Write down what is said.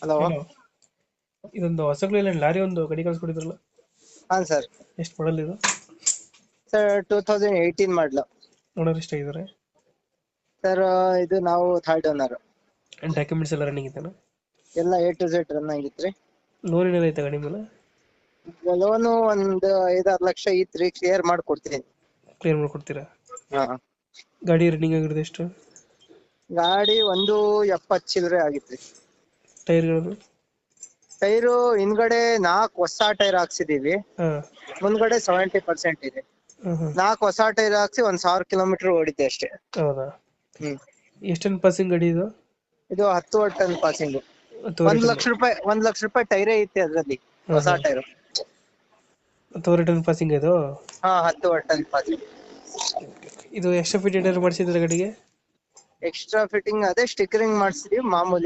Hello. Hello. ಇದೊಂದು ಹೊಸಗ್ಲು lorry ಒಂದು ಗಾಡಿ ಕಳ್ಸ್ಕೊಟ್ಟಿದ್ರಲ್ಲ, ಹಾಂ ಸರ್. ಎಷ್ಟು ಮಾಡಲ್ ಇದು? ಸರ್ 2018 ಮಾಡಲು. ಓನರ್ ಎಷ್ಟಾಗಿದ್ದಾರೆ? ಸರ್ ಇದು ನಾವು ಥರ್ಡ್ ಓನರ್. ಡಾಕ್ಯುಮೆಂಟ್ಸ್ ಎಲ್ಲ ರನ್ನಿಂಗ್ ಇದ್ದಾನೆ? ಎಲ್ಲ A to Z ರನ್ ಆಗಿತ್ರಿ. ಲೋನ್ ಏನಾದ್ರು ಐತೆ ಗಾಡಿ ಮೇಲೆ? ಲೋನು ಒಂದು 5-6 ಲಕ್ಷ ಇತ್ರಿ, ಕ್ಲಿಯರ್ ಮಾಡ್ಕೊಡ್ತೀನಿ. ಕ್ಲಿಯರ್ ಮಾಡ್ಕೊಡ್ತೀರಾ? ಹಾ. ಗಾಡಿ ರನ್ನಿಂಗ್ ಆಗಿರೋದು ಎಷ್ಟು? ಗಾಡಿ 170 ಚಿಲ್ಲರೆ ಆಗಿತ್ರಿ. ಟೈರ್ಗಳು? ಟೈರು ಹಿಂದ್ಗಡೆ 4 ಹೊಸ ಟೈರ್ ಹಾಕ್ಸಿದೀವಿ. ಹಾಂ. ಮುಂದ್ಗಡೆ 70% ಇದೆ. ಹಾಂ ಹಾಂ. 4 ಹೊಸ ಟೈರ್ ಹಾಕ್ಸಿ 1,000 ಕಿಲೋಮೀಟರ್ ಓಡಿದೆ ಅಷ್ಟೇ. ಹೌದಾ? ಹ್ಮ್. ಎಷ್ಟೊಂದು ಪಾಸಿಂಗ್ ಗಾಡಿ ಇದು? ಇದು 10 ಟನ್ ಪಾಸಿಂಗ್. 1 ಲಕ್ಷ ರೂಪಾಯಿ 1 ಲಕ್ಷ ರೂಪಾಯಿ ಟೈರೇ ಐತೆ ಅದ್ರಲ್ಲಿ, ಹೊಸ ಟೈರು. 10 ರಿಟರ್ನ್ ಪಾಸಿಂಗ್ ಇದು? ಹಾ, 10 ಟನ್ ಪಾಸಿಂಗ್. ಇದು ಎಕ್ಸ್ಟ್ರಾ ಫಿಟ್ ಏನಾದ್ರು ಮಾಡಿಸಿದ್ರೆ ಗಾಡಿಗೆ? ಎಕ್ಸ್ಟ್ರಾ ಫಿಟ್ಟಿಂಗ್ ಅದೇ ಸ್ಟಿಕರಿಂಗ್ ಮಾಡಿಸಿದೀವಿ ಮಾಮೂಲಿ.